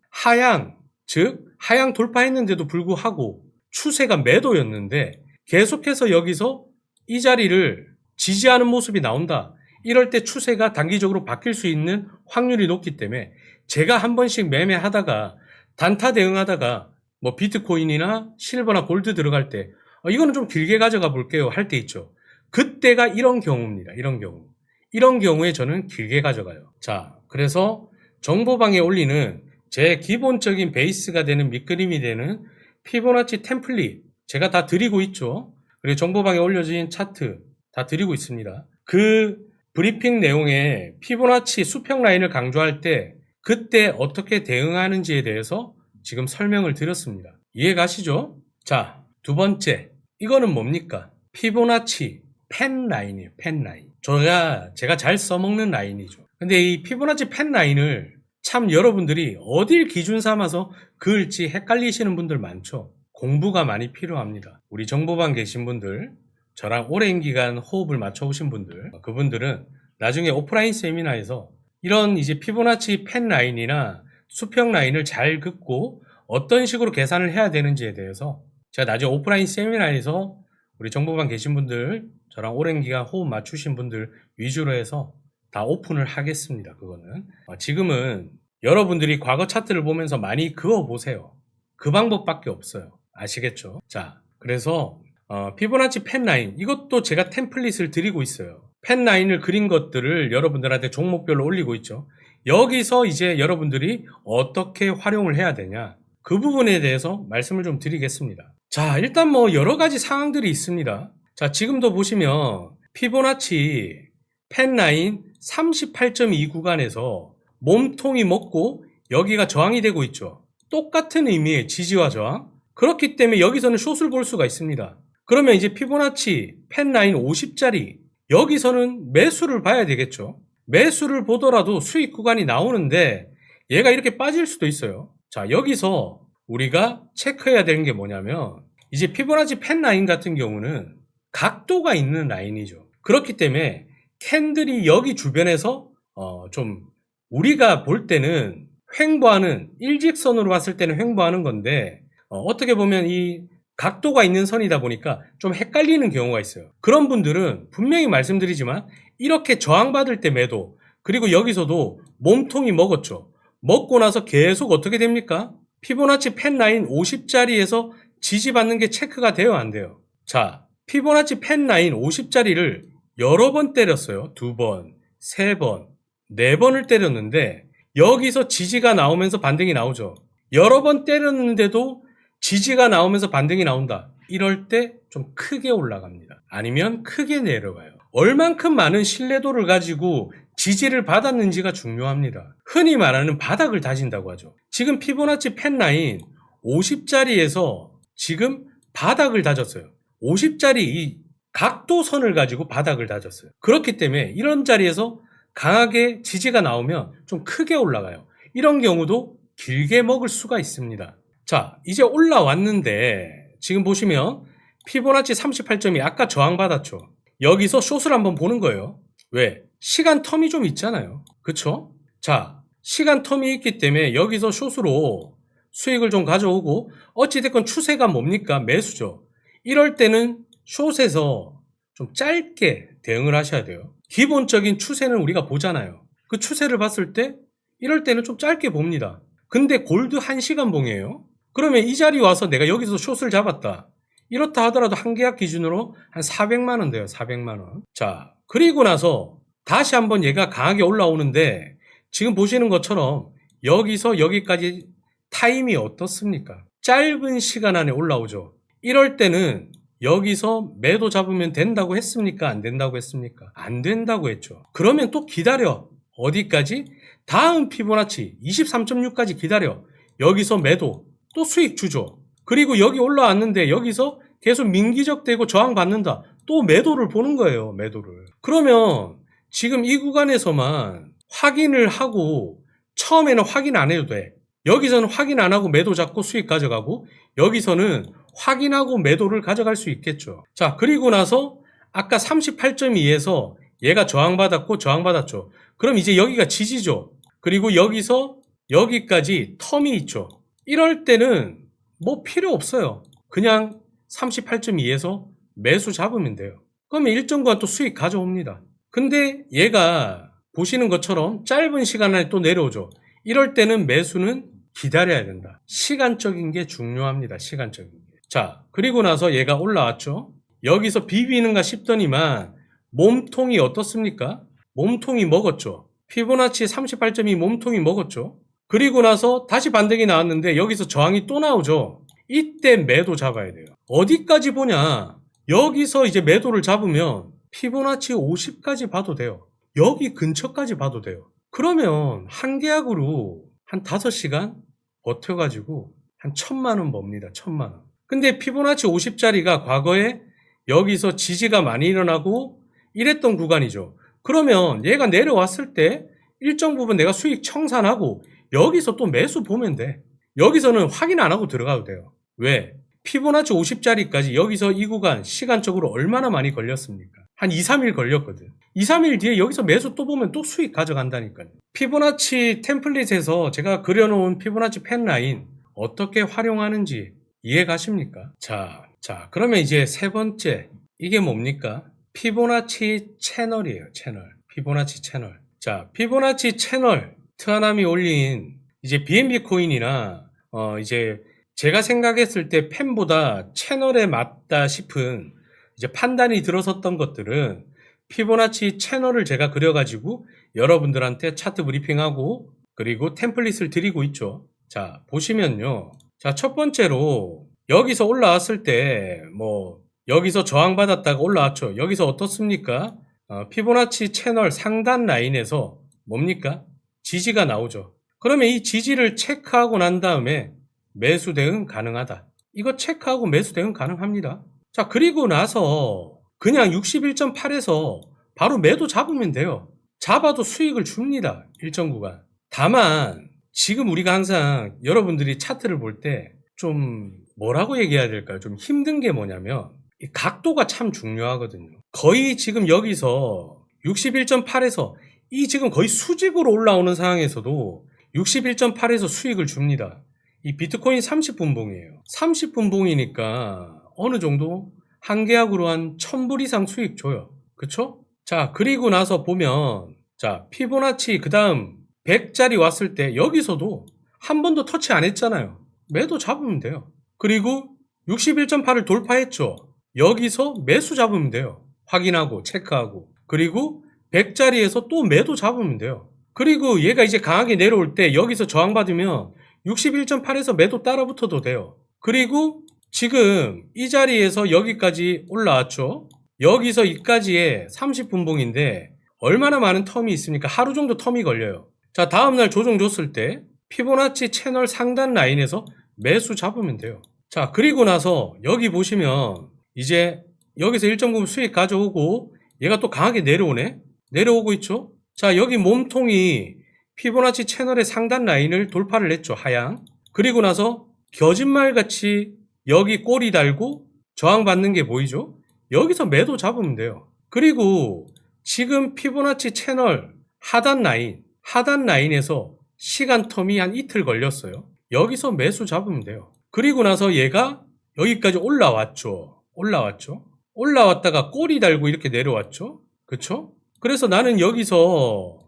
하향, 즉 하향 돌파했는데도 불구하고 추세가 매도였는데 계속해서 여기서 이 자리를 지지하는 모습이 나온다. 이럴 때 추세가 단기적으로 바뀔 수 있는 확률이 높기 때문에 제가 한 번씩 매매하다가 단타 대응하다가 뭐 비트코인이나 실버나 골드 들어갈 때 이거는 좀 길게 가져가 볼게요 할 때 있죠. 그때가 이런 경우입니다. 이런 경우에 저는 길게 가져가요. 자, 그래서 정보방에 올리는 제 기본적인 베이스가 되는 밑그림이 되는 피보나치 템플릿 제가 다 드리고 있죠. 그리고 정보방에 올려진 차트 다 드리고 있습니다. 그 브리핑 내용에 피보나치 수평 라인을 강조할 때 그때 어떻게 대응하는지에 대해서 지금 설명을 드렸습니다. 이해 가시죠? 자, 두 번째. 이거는 뭡니까? 피보나치 펜 라인이에요. 펜 라인. 제가 잘 써먹는 라인이죠. 근데 이 피보나치 펜 라인을 참 여러분들이 어딜 기준 삼아서 그을지 헷갈리시는 분들 많죠. 공부가 많이 필요합니다. 우리 정보방 계신 분들, 저랑 오랜 기간 호흡을 맞춰오신 분들, 그분들은 나중에 오프라인 세미나에서 이런 이제 피보나치 펜 라인이나 수평 라인을 잘 긋고 어떤 식으로 계산을 해야 되는지에 대해서 제가 나중에 오프라인 세미나에서 우리 정보방 계신 분들, 저랑 오랜 기간 호흡 맞추신 분들 위주로 해서 다 오픈을 하겠습니다. 그거는 지금은 여러분들이 과거 차트를 보면서 많이 그어보세요. 그 방법밖에 없어요. 아시겠죠? 자, 그래서 피보나치 펜 라인 이것도 제가 템플릿을 드리고 있어요. 펜 라인을 그린 것들을 여러분들한테 종목별로 올리고 있죠. 여기서 이제 여러분들이 어떻게 활용을 해야 되냐 그 부분에 대해서 말씀을 좀 드리겠습니다. 자, 일단 뭐 여러 가지 상황들이 있습니다. 자, 지금도 보시면 피보나치 펜 라인 38.2 구간에서 몸통이 먹고 여기가 저항이 되고 있죠. 똑같은 의미의 지지와 저항. 그렇기 때문에 여기서는 숏을 볼 수가 있습니다. 그러면 이제 피보나치 펜 라인 50짜리 여기서는 매수를 봐야 되겠죠. 매수를 보더라도 수익 구간이 나오는데 얘가 이렇게 빠질 수도 있어요. 자, 여기서 우리가 체크해야 되는 게 뭐냐면 이제 피보나치 펜 라인 같은 경우는 각도가 있는 라인이죠. 그렇기 때문에 캔들이 여기 주변에서 좀 우리가 볼 때는 횡보하는, 일직선으로 봤을 때는 횡보하는 건데 어떻게 보면 이 각도가 있는 선이다 보니까 좀 헷갈리는 경우가 있어요. 그런 분들은 분명히 말씀드리지만 이렇게 저항받을 때 매도, 그리고 여기서도 몸통이 먹었죠. 먹고 나서 계속 어떻게 됩니까? 피보나치 펜 라인 50짜리에서 지지받는 게 체크가 돼요, 안 돼요? 자, 피보나치 펜 라인 50짜리를 여러 번 때렸어요. 2번, 3번, 4번을 때렸는데 여기서 지지가 나오면서 반등이 나오죠. 여러 번 때렸는데도 지지가 나오면서 반등이 나온다. 이럴 때 좀 크게 올라갑니다. 아니면 크게 내려가요. 얼만큼 많은 신뢰도를 가지고 지지를 받았는지가 중요합니다. 흔히 말하는 바닥을 다진다고 하죠. 지금 피보나치 펜 라인 50짜리에서 지금 바닥을 다졌어요. 50짜리 이 각도선을 가지고 바닥을 다졌어요. 그렇기 때문에 이런 자리에서 강하게 지지가 나오면 좀 크게 올라가요. 이런 경우도 길게 먹을 수가 있습니다. 자, 이제 올라왔는데 지금 보시면 피보나치 38점이 아까 저항받았죠. 여기서 숏을 한번 보는 거예요. 왜? 시간 텀이 좀 있잖아요. 그쵸? 자, 시간 텀이 있기 때문에 여기서 숏으로 수익을 좀 가져오고 어찌됐건 추세가 뭡니까? 매수죠. 이럴 때는 숏에서 좀 짧게 대응을 하셔야 돼요. 기본적인 추세는 우리가 보잖아요. 그 추세를 봤을 때 이럴 때는 좀 짧게 봅니다. 근데 골드 1시간 봉이에요. 그러면 이 자리 와서 내가 여기서 숏을 잡았다. 이렇다 하더라도 한 계약 기준으로 한 400만 원 돼요. 400만 원. 자, 그리고 나서 다시 한번 얘가 강하게 올라오는데 지금 보시는 것처럼 여기서 여기까지 타임이 어떻습니까? 짧은 시간 안에 올라오죠. 이럴 때는 여기서 매도 잡으면 된다고 했습니까? 안 된다고 했습니까? 안 된다고 했죠. 그러면 또 기다려. 어디까지? 다음 피보나치 23.6까지 기다려. 여기서 매도. 또 수익 주죠. 그리고 여기 올라왔는데 여기서 계속 민기적되고 저항받는다. 또 매도를 보는 거예요. 매도를. 그러면 지금 이 구간에서만 확인을 하고 처음에는 확인 안 해도 돼. 여기서는 확인 안 하고 매도 잡고 수익 가져가고 여기서는 확인하고 매도를 가져갈 수 있겠죠. 자, 그리고 나서 아까 38.2에서 얘가 저항받았고 저항받았죠. 그럼 이제 여기가 지지죠. 그리고 여기서 여기까지 텀이 있죠. 이럴 때는 뭐 필요 없어요. 그냥 38.2에서 매수 잡으면 돼요. 그러면 일정 구간 또 수익 가져옵니다. 근데 얘가 보시는 것처럼 짧은 시간 안에 또 내려오죠. 이럴 때는 매수는 기다려야 된다. 시간적인 게 중요합니다. 시간적인 게. 자, 그리고 나서 얘가 올라왔죠. 여기서 비비는가 싶더니만 몸통이 어떻습니까? 몸통이 먹었죠. 피보나치 38.2 몸통이 먹었죠. 그리고 나서 다시 반등이 나왔는데 여기서 저항이 또 나오죠. 이때 매도 잡아야 돼요. 어디까지 보냐? 여기서 이제 매도를 잡으면 피보나치 50까지 봐도 돼요. 여기 근처까지 봐도 돼요. 그러면 한 계약으로 한 5시간 버텨가지고 한 1,000만 원 법니다. 1,000만 원. 근데 피보나치 50짜리가 과거에 여기서 지지가 많이 일어나고 이랬던 구간이죠. 그러면 얘가 내려왔을 때 일정 부분 내가 수익 청산하고 여기서 또 매수 보면 돼. 여기서는 확인 안 하고 들어가도 돼요. 왜? 피보나치 50짜리까지 여기서 이 구간 시간적으로 얼마나 많이 걸렸습니까? 한 2, 3일 걸렸거든. 2, 3일 뒤에 여기서 매수 또 보면 또 수익 가져간다니까요. 피보나치 템플릿에서 제가 그려놓은 피보나치 펜 라인 어떻게 활용하는지 이해 가십니까? 자, 그러면 이제 세 번째. 이게 뭡니까? 피보나치 채널이에요, 채널. 피보나치 채널. 자, 피보나치 채널. 트하남이 올린 이제 BNB 코인이나 이제 제가 생각했을 때 펜보다 채널에 맞다 싶은 이제 판단이 들어섰던 것들은 피보나치 채널을 제가 그려가지고 여러분들한테 차트 브리핑하고 그리고 템플릿을 드리고 있죠. 자, 보시면요. 자, 첫 번째로 여기서 올라왔을 때 뭐 여기서 저항받았다가 올라왔죠. 여기서 어떻습니까? 피보나치 채널 상단 라인에서 뭡니까? 지지가 나오죠. 그러면 이 지지를 체크하고 난 다음에 매수 대응 가능하다. 이거 체크하고 매수 대응 가능합니다. 자, 그리고 나서 그냥 61.8에서 바로 매도 잡으면 돼요. 잡아도 수익을 줍니다. 일정 구간. 다만 지금 우리가 항상 여러분들이 차트를 볼 때 좀 뭐라고 얘기해야 될까요? 좀 힘든 게 뭐냐면 이 각도가 참 중요하거든요. 거의 지금 여기서 61.8에서 이 지금 거의 수직으로 올라오는 상황에서도 61.8에서 수익을 줍니다. 이 비트코인 30분봉이에요. 30분봉이니까 어느 정도 한 계약으로 한 1000불 이상 수익 줘요. 그쵸? 자, 그리고 나서 보면 자, 피보나치 그 다음 100짜리 왔을 때 여기서도 한 번도 터치 안 했잖아요. 매도 잡으면 돼요. 그리고 61.8을 돌파했죠. 여기서 매수 잡으면 돼요. 확인하고 체크하고. 그리고 100짜리에서 또 매도 잡으면 돼요. 그리고 얘가 이제 강하게 내려올 때 여기서 저항받으면 61.8에서 매도 따라붙어도 돼요. 그리고 지금 이 자리에서 여기까지 올라왔죠. 여기서 이까지의 30분봉인데 얼마나 많은 텀이 있습니까? 하루 정도 텀이 걸려요. 자, 다음날 조정 줬을 때 피보나치 채널 상단 라인에서 매수 잡으면 돼요. 자, 그리고 나서 여기 보시면 이제 여기서 일정 부분 수익 가져오고 얘가 또 강하게 내려오네? 내려오고 있죠? 자, 여기 몸통이 피보나치 채널의 상단 라인을 돌파를 했죠. 하향. 그리고 나서 거짓말같이 여기 꼬리 달고 저항받는 게 보이죠? 여기서 매도 잡으면 돼요. 그리고 지금 피보나치 채널 하단 라인에서 시간 텀이 한 이틀 걸렸어요. 여기서 매수 잡으면 돼요. 그리고 나서 얘가 여기까지 올라왔죠. 올라왔다가 꼬리 달고 이렇게 내려왔죠. 그쵸? 그래서 나는 여기서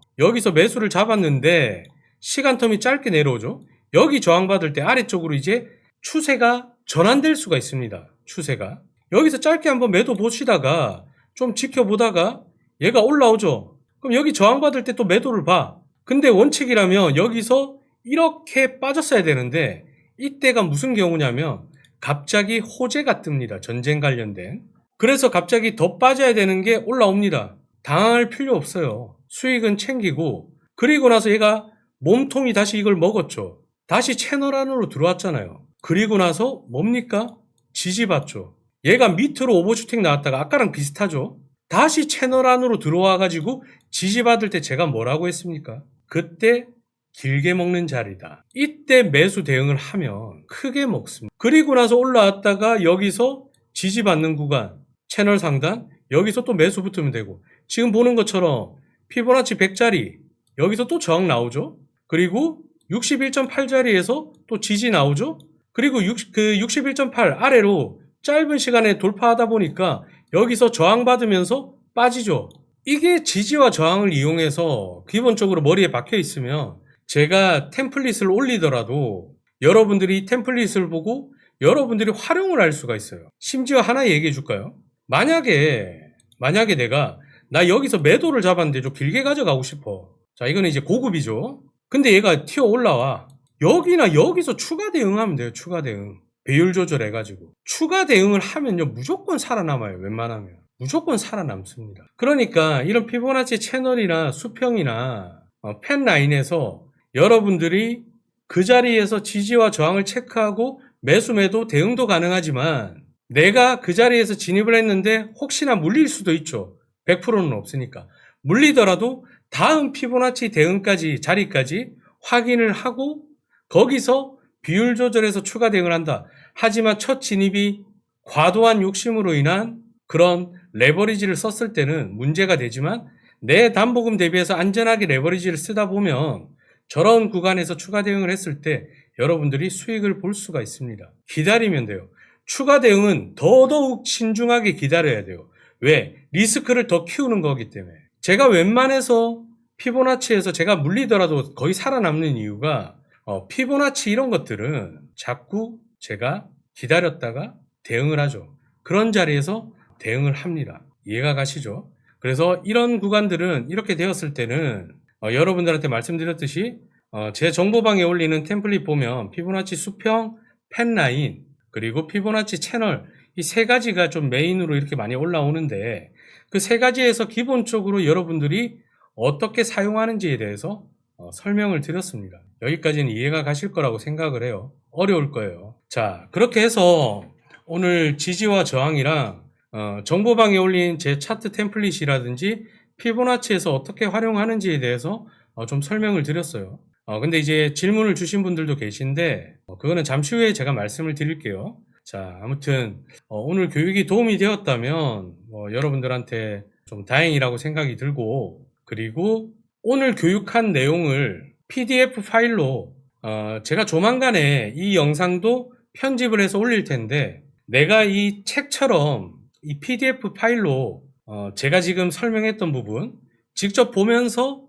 매수를 잡았는데 시간 텀이 짧게 내려오죠. 여기 저항받을 때 아래쪽으로 이제 추세가 전환될 수가 있습니다. 추세가. 여기서 짧게 한번 매도 보시다가 좀 지켜보다가 얘가 올라오죠. 그럼 여기 저항받을 때 또 매도를 봐. 근데 원칙이라면 여기서 이렇게 빠졌어야 되는데 이때가 무슨 경우냐면 갑자기 호재가 뜹니다. 전쟁 관련된. 그래서 갑자기 더 빠져야 되는 게 올라옵니다. 당할 필요 없어요. 수익은 챙기고 그리고 나서 얘가 몸통이 다시 이걸 먹었죠. 다시 채널 안으로 들어왔잖아요. 그리고 나서 뭡니까? 지지받죠. 얘가 밑으로 오버슈팅 나왔다가 아까랑 비슷하죠. 다시 채널 안으로 들어와가지고 지지받을 때 제가 뭐라고 했습니까? 그때 길게 먹는 자리다. 이때 매수 대응을 하면 크게 먹습니다. 그리고 나서 올라왔다가 여기서 지지받는 구간, 채널 상단, 여기서 또 매수 붙으면 되고 지금 보는 것처럼 피보나치 100짜리 여기서 또 저항 나오죠. 그리고 61.8짜리에서 또 지지 나오죠. 그리고 61.8 아래로 짧은 시간에 돌파하다 보니까 여기서 저항받으면서 빠지죠. 이게 지지와 저항을 이용해서 기본적으로 머리에 박혀 있으면 제가 템플릿을 올리더라도 여러분들이 템플릿을 보고 여러분들이 활용을 할 수가 있어요. 심지어 하나 얘기해 줄까요? 만약에 나 여기서 매도를 잡았는데 좀 길게 가져가고 싶어. 자, 이거는 이제 고급이죠. 근데 얘가 튀어 올라와. 여기나 여기서 추가 대응하면 돼요. 추가 대응. 배율 조절해가지고. 추가 대응을 하면요. 무조건 살아남아요. 웬만하면. 무조건 살아남습니다. 그러니까 이런 피보나치 채널이나 수평이나 펜 라인에서 여러분들이 그 자리에서 지지와 저항을 체크하고 매수 매도 대응도 가능하지만 내가 그 자리에서 진입을 했는데 혹시나 물릴 수도 있죠. 100%는 없으니까. 물리더라도 다음 피보나치 대응까지 자리까지 확인을 하고 거기서 비율 조절해서 추가 대응을 한다. 하지만 첫 진입이 과도한 욕심으로 인한 그런 레버리지를 썼을 때는 문제가 되지만 내 담보금 대비해서 안전하게 레버리지를 쓰다 보면 저런 구간에서 추가 대응을 했을 때 여러분들이 수익을 볼 수가 있습니다. 기다리면 돼요. 추가 대응은 더더욱 신중하게 기다려야 돼요. 왜? 리스크를 더 키우는 거기 때문에. 제가 웬만해서 피보나치에서 제가 물리더라도 거의 살아남는 이유가 피보나치 이런 것들은 자꾸 제가 기다렸다가 대응을 하죠. 그런 자리에서 대응을 합니다. 이해가 가시죠? 그래서 이런 구간들은 이렇게 되었을 때는 여러분들한테 말씀드렸듯이 제 정보방에 올리는 템플릿 보면 피보나치 수평, 펜라인, 그리고 피보나치 채널, 이 세 가지가 좀 메인으로 이렇게 많이 올라오는데, 그 세 가지에서 기본적으로 여러분들이 어떻게 사용하는지에 대해서 설명을 드렸습니다. 여기까지는 이해가 가실 거라고 생각을 해요. 어려울 거예요. 자, 그렇게 해서 오늘 지지와 저항이랑 정보방에 올린 제 차트 템플릿이라든지 피보나치에서 어떻게 활용하는지에 대해서 좀 설명을 드렸어요. 근데 이제 질문을 주신 분들도 계신데 그거는 잠시 후에 제가 말씀을 드릴게요. 자, 아무튼 오늘 교육이 도움이 되었다면 여러분들한테 좀 다행이라고 생각이 들고, 그리고 오늘 교육한 내용을 PDF 파일로 제가 조만간에 이 영상도 편집을 해서 올릴 텐데, 내가 이 책처럼 이 PDF 파일로 제가 지금 설명했던 부분 직접 보면서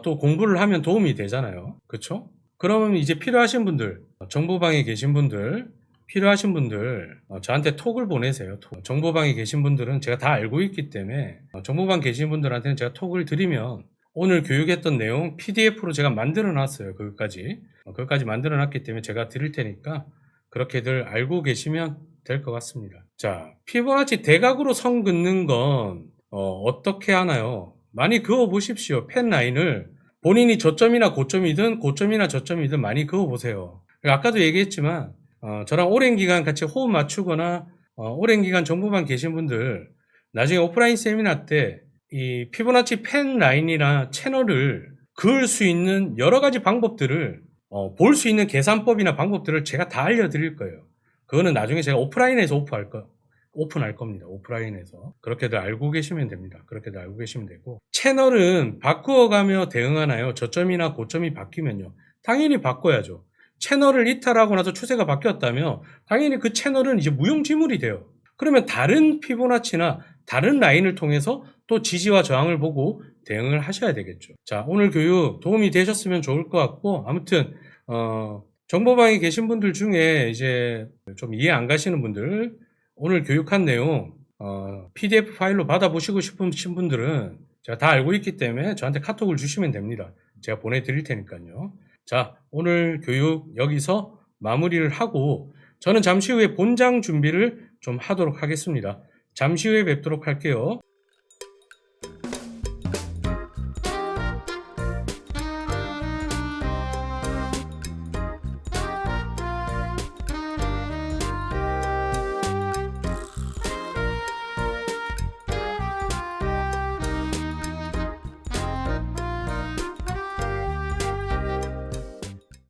또 공부를 하면 도움이 되잖아요. 그렇죠? 그러면 이제 필요하신 분들, 정보방에 계신 분들, 필요하신 분들 저한테 톡을 보내세요. 정보방에 계신 분들은 제가 다 알고 있기 때문에 정보방 계신 분들한테는 제가 톡을 드리면 오늘 교육했던 내용 PDF로 제가 만들어 놨어요. 그것까지 만들어 놨기 때문에 제가 드릴 테니까 그렇게들 알고 계시면 될 것 같습니다. 자, 피보나치 대각으로 선 긋는 건 어떻게 하나요? 많이 그어 보십시오. 펜 라인을 본인이 저점이나 고점이든 고점이나 저점이든 많이 그어 보세요. 아까도 얘기했지만 저랑 오랜 기간 같이 호흡 맞추거나 오랜 기간 정보방 계신 분들 나중에 오프라인 세미나 때 이 피보나치 펜 라인이나 채널을 그을 수 있는 여러 가지 방법들을 볼 수 있는 계산법이나 방법들을 제가 다 알려드릴 거예요. 그거는 나중에 제가 오프라인에서 오픈할 겁니다. 오프라인에서. 그렇게들 알고 계시면 됩니다. 그렇게들 알고 계시면 되고, 채널은 바꾸어가며 대응하나요? 저점이나 고점이 바뀌면요. 당연히 바꿔야죠. 채널을 이탈하고 나서 추세가 바뀌었다면 당연히 그 채널은 이제 무용지물이 돼요. 그러면 다른 피보나치나 다른 라인을 통해서 또 지지와 저항을 보고 대응을 하셔야 되겠죠. 자, 오늘 교육 도움이 되셨으면 좋을 것 같고, 아무튼 정보방에 계신 분들 중에 이제 좀 이해 안 가시는 분들, 오늘 교육한 내용 PDF 파일로 받아보시고 싶으신 분들은 제가 다 알고 있기 때문에 저한테 카톡을 주시면 됩니다. 제가 보내드릴 테니까요. 자, 오늘 교육 여기서 마무리를 하고 저는 잠시 후에 본장 준비를 좀 하도록 하겠습니다. 잠시 후에 뵙도록 할게요.